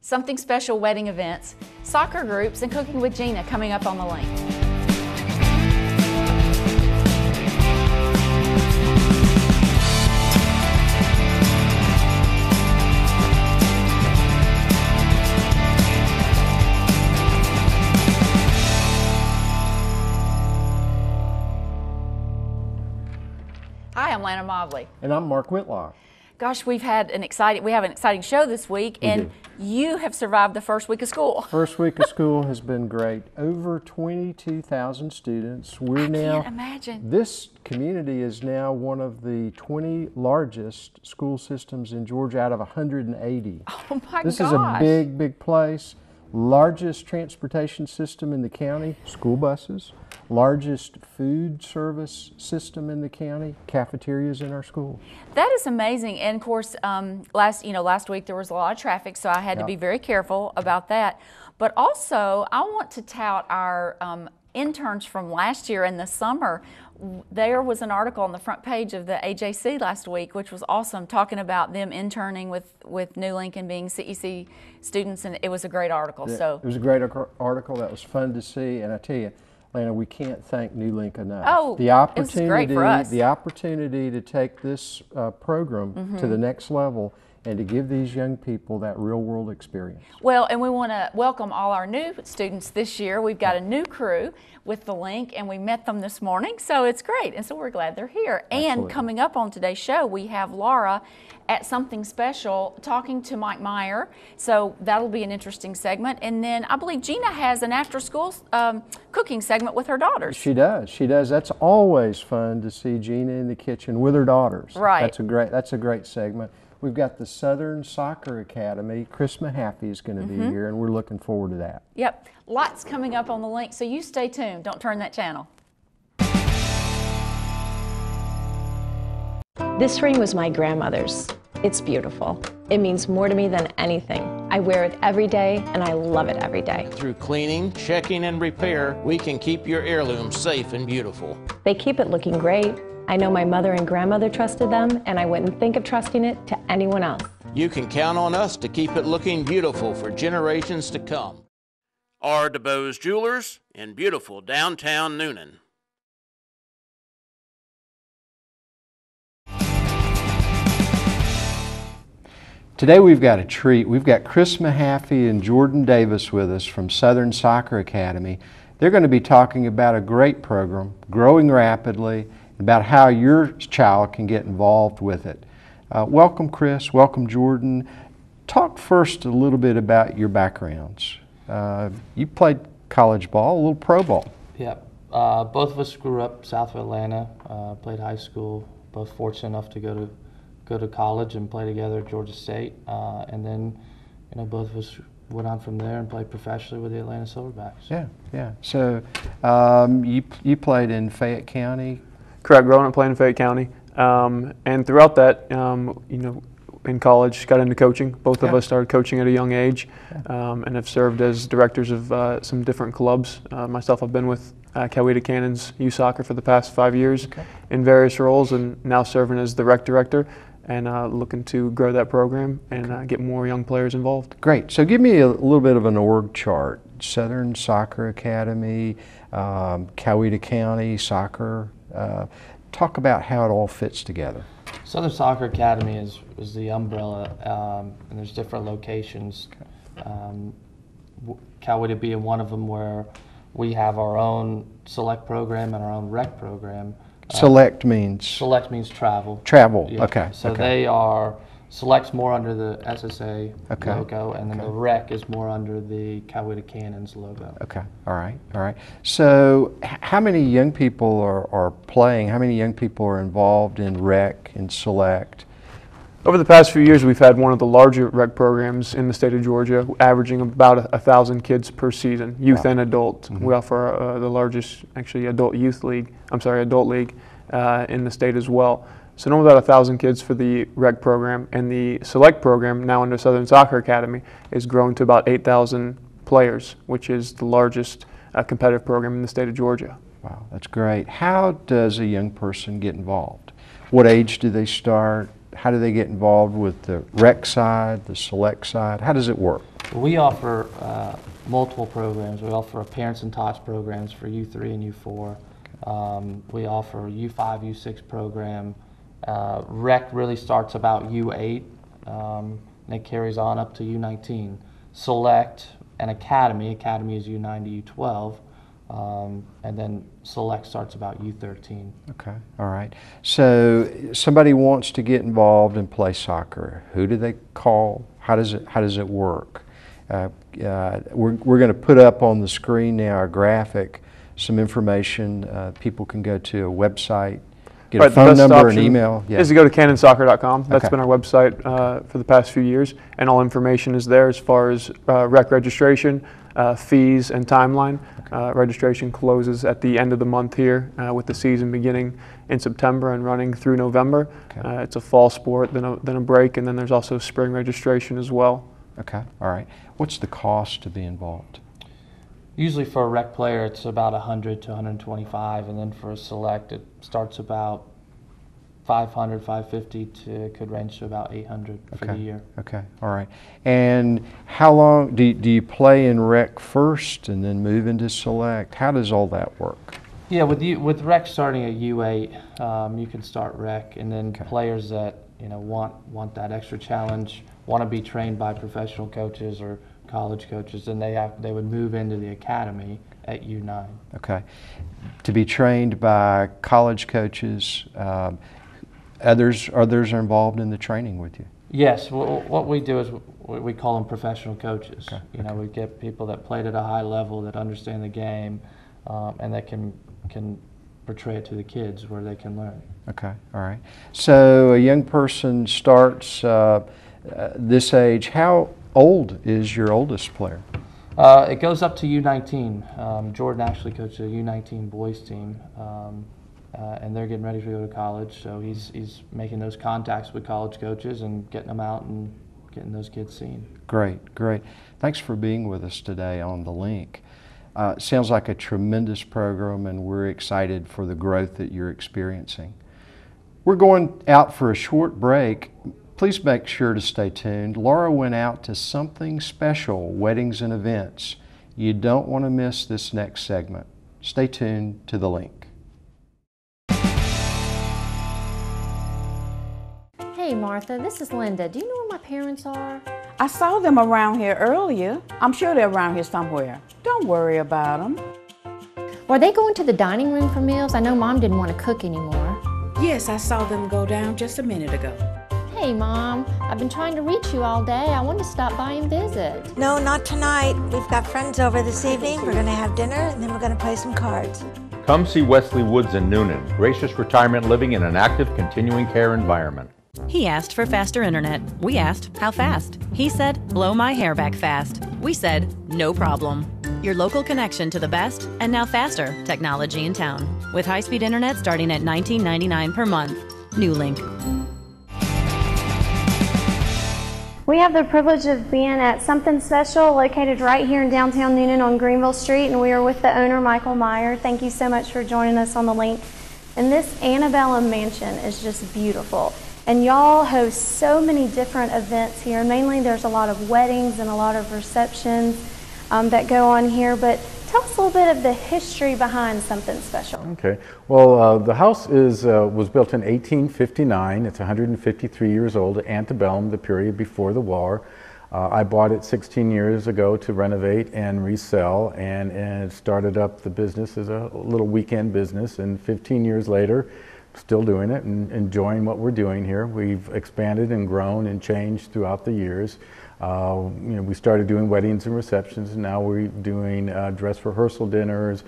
Something Special wedding events, soccer groups, and cooking with Gina coming up on the link. Hi, I'm Lana Mobley. And I'm Mark Whitlock. Gosh, we have an exciting show this week, and you have survived the first week of school. First week of school has been great. Over 22,000 students. I can't imagine. This community is now one of the 20 largest school systems in Georgia out of 180. Oh my gosh. This is a big, big place. Largest transportation system in the county, school buses. Largest food service system in the county, cafeterias in our schools. That is amazing. And of course, last week there was a lot of traffic, so I had to be very careful about that. But also, I want to tout our interns from last year in the summer. There was an article on the front page of the AJC last week, which was awesome, talking about them interning with NuLink and being CEC students, and it was a great article. Yeah, it was a great article. That was fun to see, and I tell you, Lana, we can't thank NuLink enough. Oh, the opportunity, it was great for us. The opportunity to take this program to the next level and to give these young people that real-world experience. Well, and we want to welcome all our new students this year. We've got a new crew with the link, and we met them this morning, so it's great. And so we're glad they're here. Absolutely. And coming up on today's show, we have Laura at Something Special talking to Mike Meyer, so that'll be an interesting segment. And then I believe Gina has an after-school cooking segment with her daughters. She does. She does. That's always fun to see Gina in the kitchen with her daughters. Right. That's a great segment. We've got the Southern Soccer Academy. Chris Mahaffey is going to be here, and we're looking forward to that. Yep. Lots coming up on the link, so you stay tuned. Don't turn that channel. This ring was my grandmother's. It's beautiful. It means more to me than anything. I wear it every day, and I love it every day. Through cleaning, checking, and repair, we can keep your heirloom safe and beautiful. They keep it looking great. I know my mother and grandmother trusted them, and I wouldn't think of trusting it to anyone else. You can count on us to keep it looking beautiful for generations to come. R. DeBose Jewelers in beautiful downtown Noonan. Today we've got a treat. We've got Chris Mahaffey and Jordan Davis with us from Southern Soccer Academy. They're going to be talking about a great program, growing rapidly, about how your child can get involved with it. Welcome, Chris. Welcome, Jordan. Talk first a little bit about your backgrounds. You played college ball, a little pro ball. Yeah. Both of us grew up south of Atlanta, played high school, both fortunate enough to go to college and play together at Georgia State. And then, both of us went on from there and played professionally with the Atlanta Silverbacks. Yeah, yeah. So you played in Fayette County? Correct, growing up playing in Fayette County. And throughout that, in college, got into coaching. Both of us started coaching at a young age and have served as directors of some different clubs. Myself, I've been with Coweta Cannons Youth Soccer for the past 5 years in various roles, and now serving as the rec director and looking to grow that program and get more young players involved. Great. So give me a little bit of an org chart. Southern Soccer Academy, Coweta County Soccer. Talk about how it all fits together. Southern Soccer Academy is the umbrella, and there's different locations. Coweta being one of them, where we have our own select program and our own rec program. Select means? Select means travel. Travel, yeah. okay. So they are, Select's more under the SSA logo, and then the rec is more under the Coweta Cannons logo. Okay, all right, all right. So how many young people are playing? How many young people are involved in rec and select? Over the past few years, we've had one of the larger rec programs in the state of Georgia, averaging about 1,000 kids per season, youth and adult. We offer the largest, actually, adult league in the state as well. So no, about 1,000 kids for the rec program, and the select program, now under Southern Soccer Academy, is grown to about 8,000 players, which is the largest competitive program in the state of Georgia. Wow, that's great. How does a young person get involved? What age do they start? How do they get involved with the rec side, the select side? How does it work? We offer multiple programs. We offer Parents and Tots programs for U3 and U4. We offer U5, U6 program. Rec really starts about U8, and it carries on up to U19. Select and Academy is U9 to U12, and then Select starts about U13. Okay, all right. So somebody wants to get involved and play soccer. Who do they call? How does it work? We're going to put up on the screen now a graphic, some information. People can go to a website, get a phone number, an email. Is to go to cannonsoccer.com. That's Okay. been our website for the past few years, and all information is there as far as rec registration, fees, and timeline. Registration closes at the end of the month here, with the season beginning in September and running through November. Okay. It's a fall sport, then a break, and then there's also spring registration as well. Okay, all right. What's the cost to be involved? Usually for a rec player, it's about 100 to 125, and then for a select, it starts about 500, 550 to could range to about 800 for the year. Okay, all right. And how long do you play in rec first and then move into select? How does all that work? Yeah, with rec starting at U8, you can start rec, and then players that want that extra challenge, want to be trained by professional coaches or college coaches, then they would move into the academy at U9. Okay. To be trained by college coaches, others are involved in the training with you? Yes. What we do is we call them professional coaches. Okay. We get people that played at a high level, that understand the game, and that can portray it to the kids where they can learn. Okay, all right. So a young person starts this age. How old is your oldest player? It goes up to U19. Jordan actually coaches a U19 boys team, and they're getting ready to go to college. So he's making those contacts with college coaches and getting them out and getting those kids seen. Great, great. Thanks for being with us today on The Link. Sounds like a tremendous program, and we're excited for the growth that you're experiencing. We're going out for a short break. Please make sure to stay tuned. Laura went out to something special, weddings and events. You don't want to miss this next segment. Stay tuned to The Link. Hey Martha, this is Linda. Do you know where my parents are? I saw them around here earlier. I'm sure they're around here somewhere. Don't worry about them. Were they going to the dining room for meals? I know Mom didn't want to cook anymore. Yes, I saw them go down just a minute ago. Hey Mom, I've been trying to reach you all day. I wanted to stop by and visit. No, not tonight. We've got friends over this evening. We're going to have dinner and then we're going to play some cards. Come see Wesley Woods in Noonan, gracious retirement living in an active continuing care environment. He asked for faster internet. We asked, how fast? He said, blow my hair back fast. We said, no problem. Your local connection to the best, and now faster, technology in town. With high-speed internet starting at $19.99 per month. NuLink. We have the privilege of being at Something Special, located right here in downtown Noonan on Greenville Street, and we are with the owner, Michael Meyer. Thank you so much for joining us on The Link. And this Antebellum mansion is just beautiful. And y'all host so many different events here. Mainly there's a lot of weddings and a lot of receptions that go on here. But tell us a little bit of the history behind Something Special. Okay. Well, the house was built in 1859. It's 153 years old, Antebellum, the period before the war. I bought it 16 years ago to renovate and resell, and started up the business as a little weekend business. And 15 years later, still doing it and enjoying what we're doing here. We've expanded and grown and changed throughout the years. We started doing weddings and receptions, and now we're doing dress rehearsal dinners,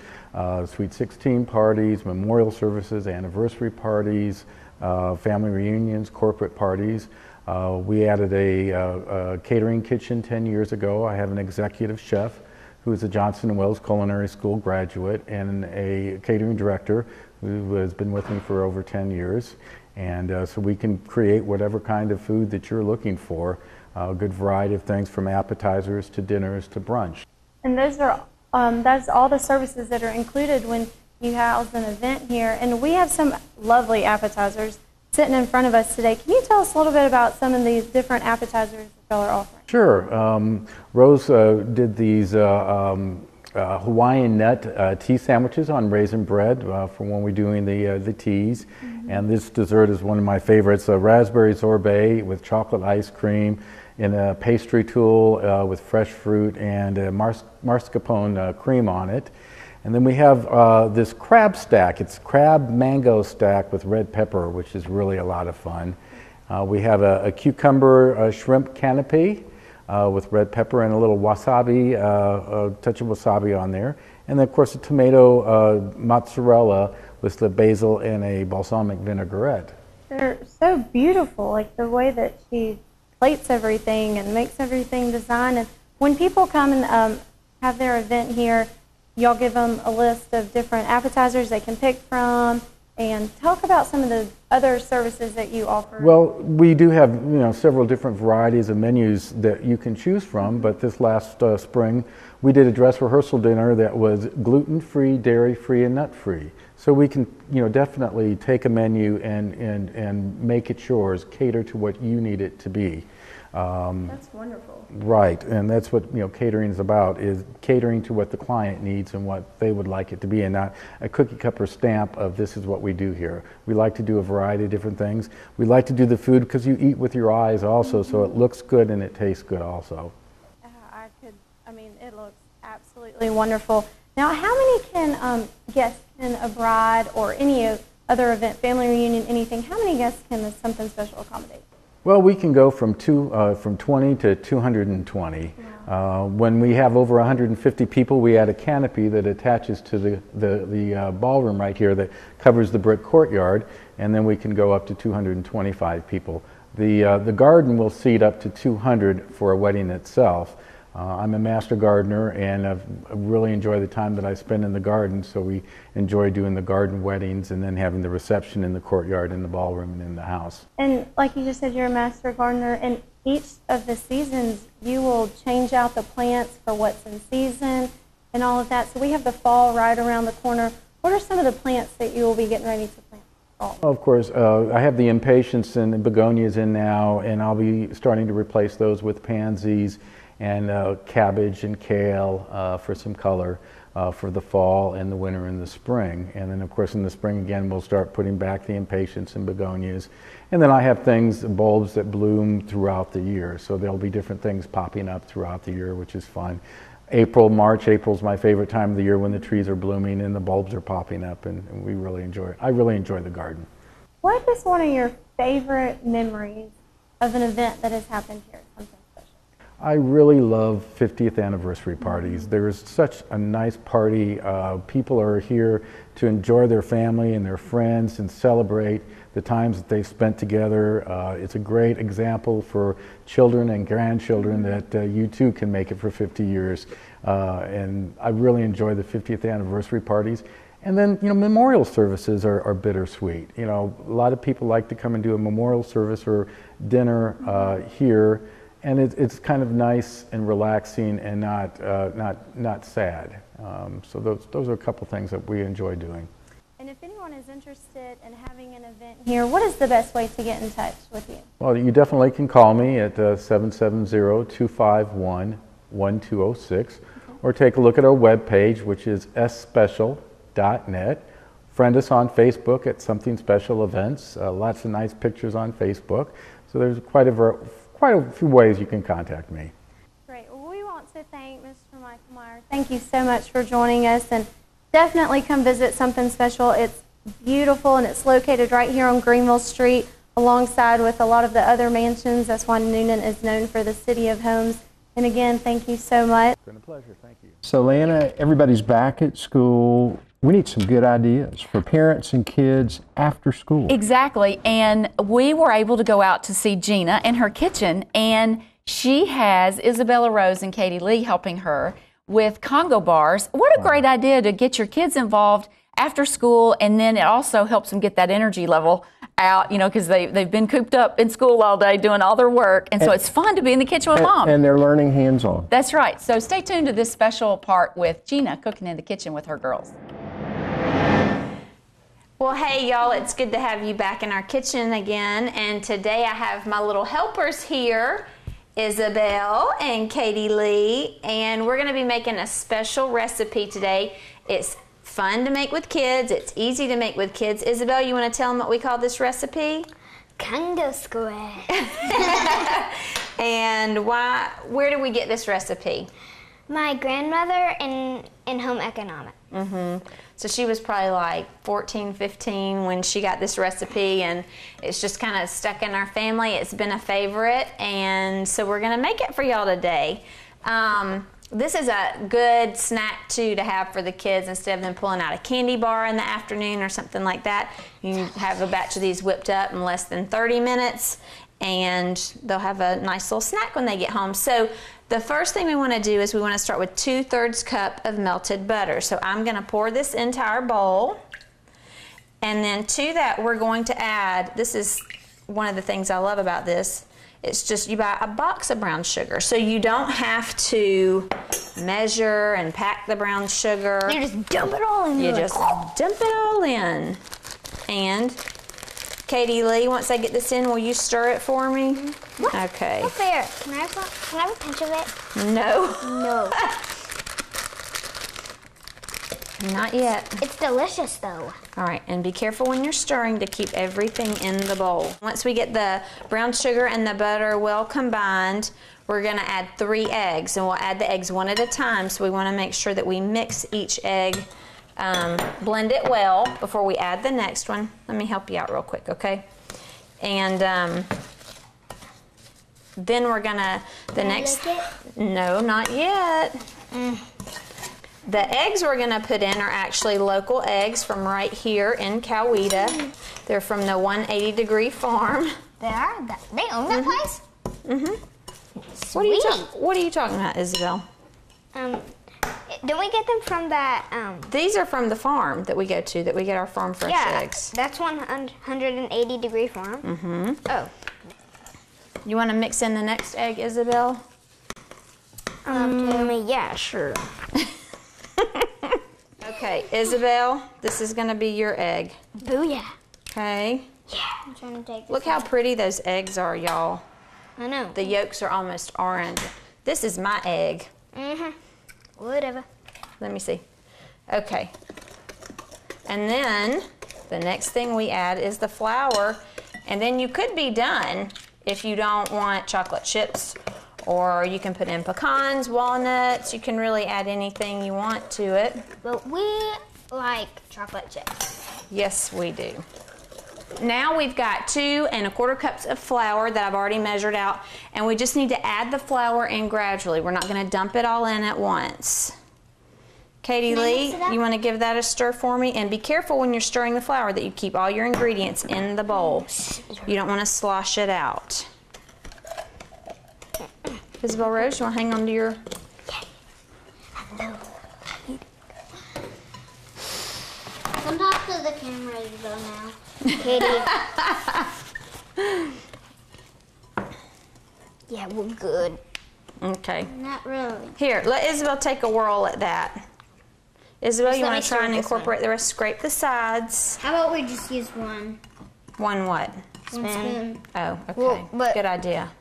Sweet 16 parties, memorial services, anniversary parties, family reunions, corporate parties. We added a catering kitchen 10 years ago. I have an executive chef who is a Johnson & Wales Culinary School graduate, and a catering director who has been with me for over 10 years. And so we can create whatever kind of food that you're looking for. A good variety of things, from appetizers to dinners to brunch. And those are that's all the services that are included when you house an event here. And we have some lovely appetizers. sitting in front of us today. Can you tell us a little bit about some of these different appetizers that y'all are offering? Sure. Rose did these Hawaiian nut tea sandwiches on raisin bread for when we're doing the teas. And this dessert is one of my favorites, a raspberry sorbet with chocolate ice cream in a pastry tool with fresh fruit and mascarpone cream on it. And then we have this crab stack. It's crab mango stack with red pepper, which is really a lot of fun. We have a cucumber shrimp canapé with red pepper and a little wasabi, a touch of wasabi on there. And then of course a tomato mozzarella with the basil and a balsamic vinaigrette. They're so beautiful, like the way that she plates everything and makes everything designed. And when people come and have their event here, y'all give them a list of different appetizers they can pick from, and talk about some of the other services that you offer. Well, we do have several different varieties of menus that you can choose from, but this last spring we did a dress rehearsal dinner that was gluten-free, dairy-free, and nut-free. So we can definitely take a menu and make it yours, cater to what you need it to be. That's wonderful. Right, and that's what catering is about, is catering to what the client needs and what they would like it to be, and not a cookie cutter stamp of this is what we do here. We like to do a variety of different things. We like to do the food because you eat with your eyes also, so it looks good and it tastes good also. It looks absolutely wonderful. Now, how many guests can a bride or any other event, family reunion, anything, how many guests can Something Special accommodate? Well, we can go from 20 to 220. When we have over 150 people, we add a canopy that attaches to the ballroom right here that covers the brick courtyard, and then we can go up to 225 people. The garden will seat up to 200 for a wedding itself. I'm a master gardener, and I really enjoy the time that I spend in the garden, so we enjoy doing the garden weddings and then having the reception in the courtyard, in the ballroom, and in the house. And like you just said, you're a master gardener, and each of the seasons you will change out the plants for what's in season and all of that. So we have the fall right around the corner. What are some of the plants that you will be getting ready to plant? Of course, I have the impatiens and begonias in now, and I'll be starting to replace those with pansies and cabbage and kale for some color for the fall and the winter and the spring. And then of course in the spring again we'll start putting back the impatiens and begonias. And then I have bulbs that bloom throughout the year, so there'll be different things popping up throughout the year, which is fun. April's my favorite time of the year when the trees are blooming and the bulbs are popping up, and we really enjoy it. I really enjoy the garden. What is one of your favorite memories of an event that has happened here? I really love 50th anniversary parties. There's such a nice party. People are here to enjoy their family and their friends and celebrate the times that they've spent together. It's a great example for children and grandchildren that you too can make it for 50 years. And I really enjoy the 50th anniversary parties. And then, memorial services are bittersweet. A lot of people like to come and do a memorial service or dinner here. And it's kind of nice and relaxing and not sad. So those are a couple things that we enjoy doing. And if anyone is interested in having an event here, what is the best way to get in touch with you? Well, you definitely can call me at 770-251-1206, or take a look at our webpage, which is sspecial.net. Friend us on Facebook at Something Special Events. Lots of nice pictures on Facebook. So there's quite a few ways you can contact me. Great. Well, we want to thank Mr. Michael Meyer. Thank you so much for joining us, and definitely come visit Something Special. It's beautiful, and it's located right here on Greenville Street alongside with a lot of the other mansions. That's why Newnan is known for the city of homes. And again, thank you so much. It's been a pleasure. Thank you. So, Lana, everybody's back at school. We need some good ideas for parents and kids after school. Exactly, and we were able to go out to see Gina in her kitchen, and she has Isabella Rose and Katie Lee helping her with Congo bars. What a great idea to get your kids involved after school, and then it also helps them get that energy level out, because they've been cooped up in school all day doing all their work, and so it's fun to be in the kitchen with Mom. And they're learning hands-on. That's right. So stay tuned to this special part with Gina cooking in the kitchen with her girls. Well, hey y'all, it's good to have you back in our kitchen again. And today I have my little helpers here, Isabel and Katie Lee, and we're gonna be making a special recipe today. It's fun to make with kids, it's easy to make with kids. Isabel, you wanna tell them what we call this recipe? Congo Squares. And where did we get this recipe? My grandmother in home economics. So she was probably like 14, 15 when she got this recipe, and it's just kind of stuck in our family. It's been a favorite, and so we're gonna make it for y'all today. This is a good snack too to have for the kids instead of them pulling out a candy bar in the afternoon or something like that. You have a batch of these whipped up in less than 30 minutes, and they'll have a nice little snack when they get home. So the first thing we want to do is we want to start with 2/3 cup of melted butter. So I'm going to pour this into our bowl, and then to that we're going to add, this is one of the things I love about this, it's just you buy a box of brown sugar. So you don't have to measure and pack the brown sugar. You just dump it all in. You just dump it all in. And Katie Lee, once I get this in, will you stir it for me? What? Okay. Not fair. Can I have a pinch of it? No. No. Not yet. It's delicious though. All right, and be careful when you're stirring to keep everything in the bowl. Once we get the brown sugar and the butter well combined, we're gonna add 3 eggs, and we'll add the eggs one at a time, so we wanna make sure that we mix each egg, blend it well before we add the next one. Let me help you out real quick, okay? And then we're gonna, no, not yet. The eggs we're gonna put in are actually local eggs from right here in Coweta. They're from the 180 Degree Farm. They are? They own that place? Sweet. What are you talking about, Isabel? Don't we get them from that? These are from the farm that we go to, that we get our farm fresh eggs. That's 180 Degree Farm. Oh. You want to mix in the next egg, Isabel? Yeah, sure. Okay, Isabel, this is going to be your egg. Booyah. Okay. Yeah. I'm trying to take this Look how pretty those eggs are, y'all. I know. The yolks are almost orange. This is my egg. Whatever. Let me see. Okay. And then the next thing we add is the flour. And then you could be done if you don't want chocolate chips, or you can put in pecans, walnuts. You can really add anything you want to it. But we like chocolate chips. Yes, we do. Now we've got 2 1/4 cups of flour that I've already measured out, and we just need to add the flour in gradually. We're not going to dump it all in at once. Katie Lee, you want to give that a stir for me? And be careful when you're stirring the flour that you keep all your ingredients in the bowl. You don't want to slosh it out. Isabel Rose, you want to hang on to your... Come talk to the camera, Isabel, now. Katie. Yeah, we're good. Okay. Not really. Here, let Isabel take a whirl at that. Isabel, you want to try and incorporate the rest? Scrape the sides. How about we just use one? One what? One spoon. Oh, okay. Well, good idea.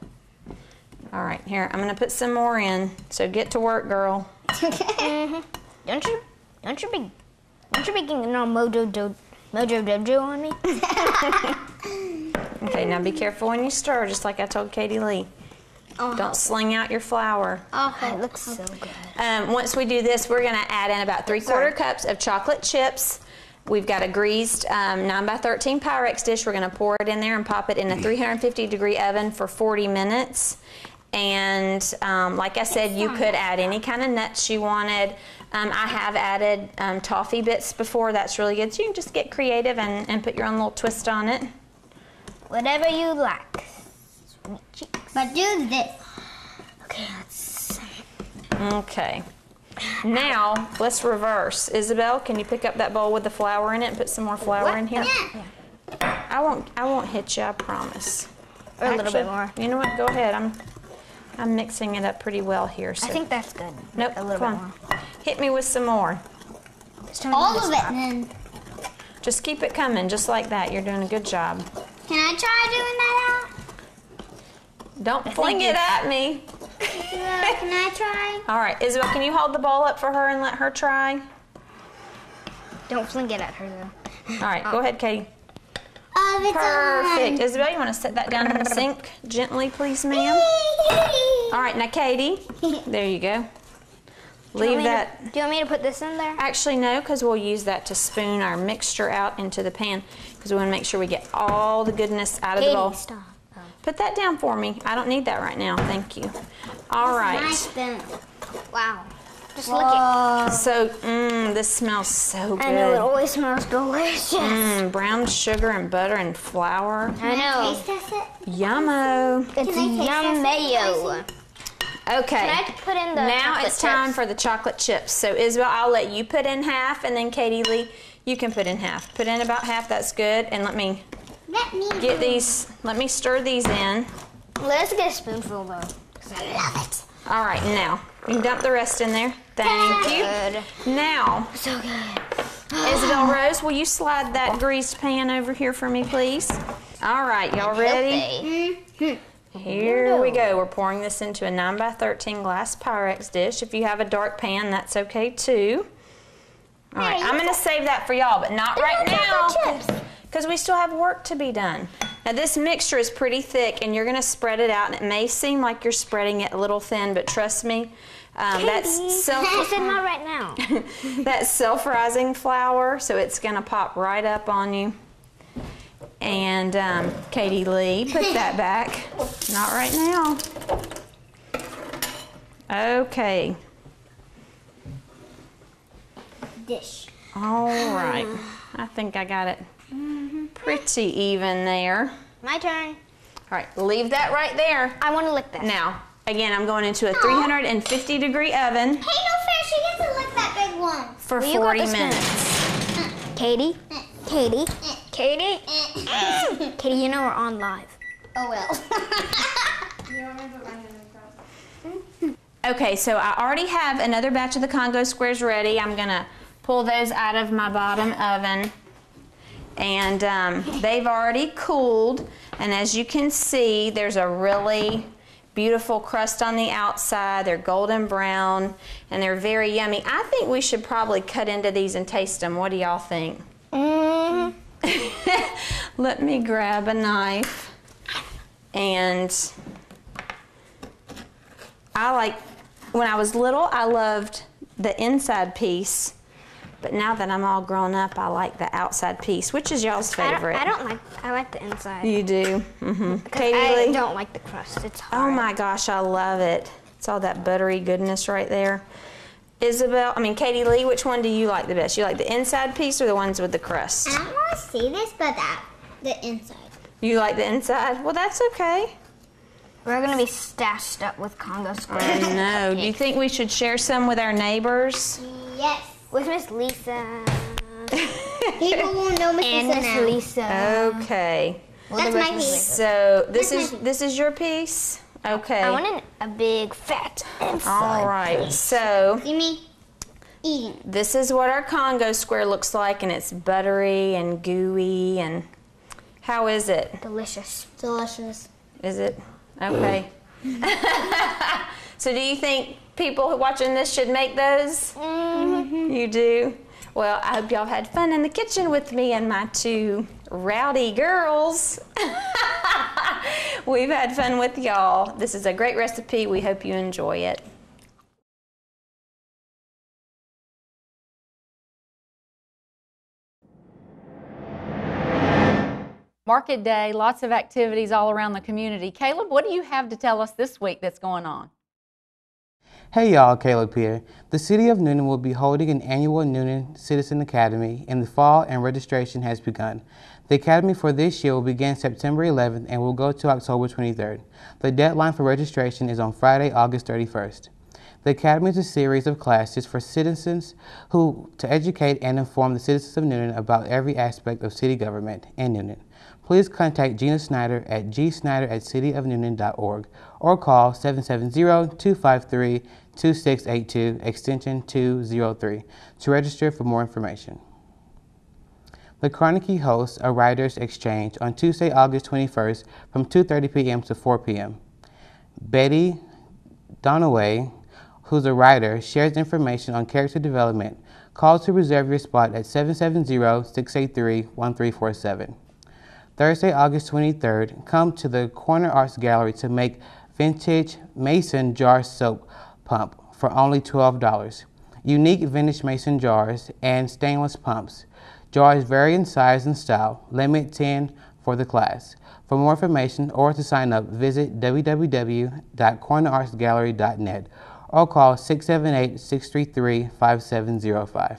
All right, here, I'm going to put some more in. So get to work, girl. Don't you be getting all mojo dojo on me? Okay, now be careful when you stir, just like I told Katie Lee. Don't sling out your flour. Oh, it looks so good. Once we do this, we're going to add in about 3/4 cups of chocolate chips. We've got a greased 9x13 Pyrex dish. We're going to pour it in there and pop it in a 350 degree oven for 40 minutes. And like I said, you could add any kind of nuts you wanted. I have added toffee bits before. That's really good. So you can just get creative and put your own little twist on it. Whatever you like. Sweet cheeks. But do this. Okay, let's... Okay. Now, let's reverse. Isabel, can you pick up that bowl with the flour in it and put some more flour in here? Yeah. I won't hit you, I promise. Or a little bit more. You know what? Go ahead. I'm mixing it up pretty well here. So. I think that's good. Nope. A little bit more. Hit me with some more. All of it, then. Just keep it coming, just like that. You're doing a good job. Can I try doing that? Don't fling it at me. Can I try? All right, Isabel, can you hold the bowl up for her and let her try? Don't fling it at her, though. All right, go ahead, Katie. It's Perfect. Isabel, you want to set that down in the sink gently, please, ma'am? All right, now, Katie, there you go. Leave that. Do you want me to put this in there? Actually, no, because we'll use that to spoon our mixture out into the pan because we want to make sure we get all the goodness out of the bowl. Stop. Oh. Put that down for me. I don't need that right now. Thank you. All right. Nice spoon. Wow. Just look at it. So, this smells so good. I know, it always smells delicious. Brown sugar and butter and flour. I know. Taste test it? Yummo. It's yum mayo. Okay. Can I put in the now it's time for the chocolate chips. So Isabel, I'll let you put in half, and then Katie Lee, you can put in half. Put in about half. That's good. And let me get these. Let me stir these in. Let's get a spoonful though, because I love it. All right, now you can dump the rest in there. Thank you. Now, so good. Isabel Rose, will you slide that greased pan over here for me, please? All right, y'all ready? Here we go. We're pouring this into a 9 by 13 glass Pyrex dish. If you have a dark pan, that's okay too. All right, I'm going to save that for y'all, but not right now because we still have work to be done. Now this mixture is pretty thick, and you're going to spread it out, and it may seem like you're spreading it a little thin, but trust me, that's not right now. that's self-rising flour, so it's going to pop right up on you. And Katie Lee, put that back. Not right now. Okay. Dish. All right. I think I got it pretty even there. My turn. All right, leave that right there. I want to lick this. Now, again, I'm going into a 350-degree oven. Hey, no fair, she gets to lick that big one. For 40 minutes. Katie? Katie? Katie? Katie, you know we're on live. Oh, well. Okay, so I already have another batch of the Congo Squares ready. I'm going to pull those out of my bottom oven. And they've already cooled. And as you can see, there's a really beautiful crust on the outside. They're golden brown, and they're very yummy. I think we should probably cut into these and taste them. What do y'all think? Let me grab a knife. And when I was little, I loved the inside piece. But now that I'm all grown up, I like the outside piece. Which is y'all's favorite? I like the inside. You do? Mm-hmm. I don't like the crust. It's hard. Oh my gosh, I love it. It's all that buttery goodness right there. Katie Lee, which one do you like the best? You like the inside piece or the ones with the crust? I don't want to see this, but the inside. You like the inside? Well, that's okay. We're going to be stashed up with Congo Squares. I know. Do you think we should share some with our neighbors? Yes. With Miss Lisa. People won't know Miss Lisa now. Lisa. Okay. That's my piece. So this is your piece? Okay. I want a big fat inside. All right. So See me eating. This is what our Congo Square looks like, and it's buttery and gooey. And how is it? Delicious. Delicious. Is it? Okay. So do you think people watching this should make those? Mm-hmm. You do? Well, I hope y'all had fun in the kitchen with me and my two rowdy girls. We've had fun with y'all. This is a great recipe. We hope you enjoy it. Market day, lots of activities all around the community. Caleb, what do you have to tell us this week that's going on? Hey y'all, Caleb here. The City of Newnan will be holding an annual Newnan Citizen Academy in the fall, and registration has begun. The Academy for this year will begin September 11th and will go to October 23rd. The deadline for registration is on Friday, August 31st. The Academy is a series of classes for citizens to educate and inform the citizens of Newnan about every aspect of city government in Newnan. Please contact Gina Snyder at gsnyder@cityofnewnan.org or call 770-253-2682 extension 203 to register for more information. The Carnegie hosts a writers' exchange on Tuesday, August 21st from 2:30 p.m. to 4 p.m. Betty Donaway, who's a writer, shares information on character development. Call to reserve your spot at 770-683-1347. Thursday, August 23rd, come to the Corner Arts Gallery to make vintage mason jar soap pump for only $12. Unique vintage mason jars and stainless pumps. Jars vary in size and style. Limit 10 for the class. For more information or to sign up, visit www.cornerartsgallery.net or call 678-633-5705.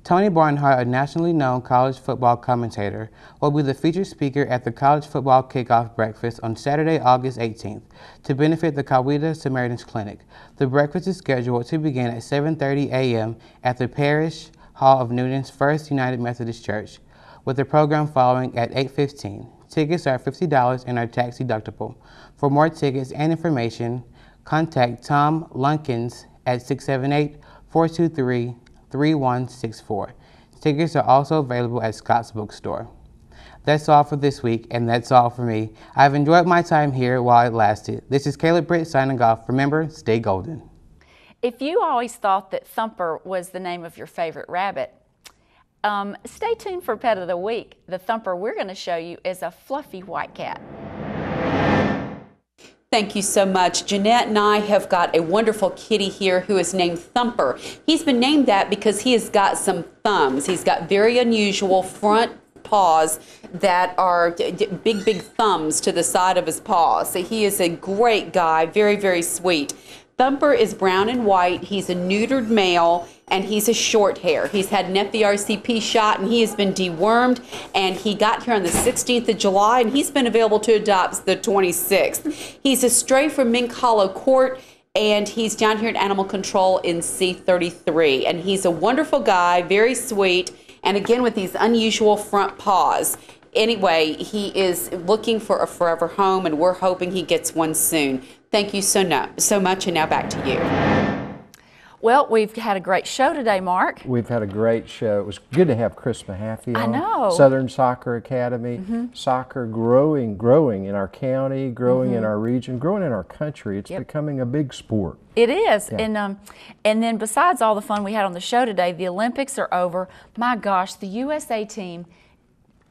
Tony Barnhart, a nationally known college football commentator, will be the featured speaker at the College Football Kickoff Breakfast on Saturday, August 18th, to benefit the Coweta Samaritan's Clinic. The breakfast is scheduled to begin at 7:30 a.m. at the Parish Hall of Newton's First United Methodist Church, with the program following at 8:15. Tickets are $50 and are tax deductible. For more tickets and information, contact Tom Lunkins at 678-423-3164. Tickets are also available at Scott's Bookstore. That's all for this week, and that's all for me. I've enjoyed my time here while it lasted. This is Caleb Britt signing off. Remember, stay golden. If you always thought that Thumper was the name of your favorite rabbit, stay tuned for Pet of the Week. The Thumper we're going to show you is a fluffy white cat. Thank you so much. Jeanette and I have got a wonderful kitty here who is named Thumper. He's been named that because he has got some thumbs. He's got very unusual front paws that are big thumbs to the side of his paws. So he is a great guy, very, very sweet. Thumper is brown and white. He's a neutered male, and he's a short hair. He's had an FVRCP shot, and he has been dewormed, and he got here on the 16th of July, and he's been available to adopt the 26th. He's a stray from Mink Hollow Court, and he's down here at Animal Control in C33, and he's a wonderful guy, very sweet, and again with these unusual front paws. Anyway, he is looking for a forever home, and we're hoping he gets one soon. Thank you so much, and now back to you. Well, we've had a great show today, Mark. We've had a great show. It was good to have Chris Mahaffey on. I know. Southern Soccer Academy. Soccer growing in our county, growing in our region, growing in our country. It's becoming a big sport. It is. Yeah. And then besides all the fun we had on the show today, the Olympics are over. My gosh, the USA team,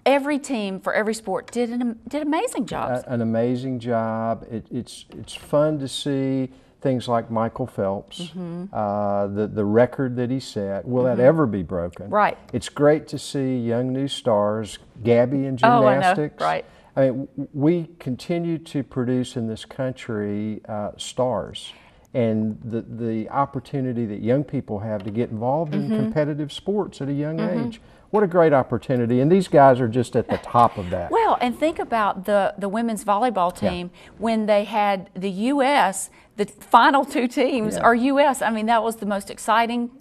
every team for every sport did amazing jobs. An amazing job. It's fun to see things like Michael Phelps, the record that he set. Will that ever be broken? Right. It's great to see young new stars, Gabby in gymnastics. Oh, I know. Right. I mean, we continue to produce in this country stars. And the opportunity that young people have to get involved in competitive sports at a young age. What a great opportunity, and these guys are just at the top of that. Well, and think about the women's volleyball team when they had the U.S., the final two teams are U.S. I mean, that was the most exciting,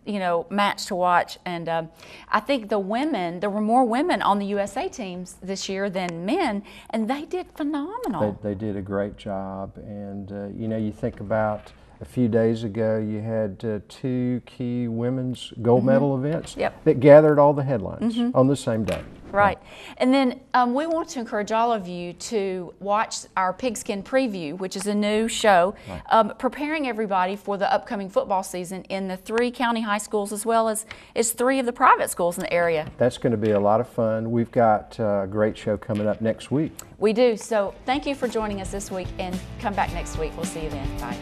match to watch. And I think there were more women on the USA teams this year than men, and they did phenomenal. They did a great job, and you think about a few days ago, you had two key women's gold medal events that gathered all the headlines on the same day. Right. And then we want to encourage all of you to watch our Pigskin Preview, which is a new show, preparing everybody for the upcoming football season in the 3 county high schools as well as 3 of the private schools in the area. That's going to be a lot of fun. We've got a great show coming up next week. We do. So thank you for joining us this week, and come back next week. We'll see you then. Bye.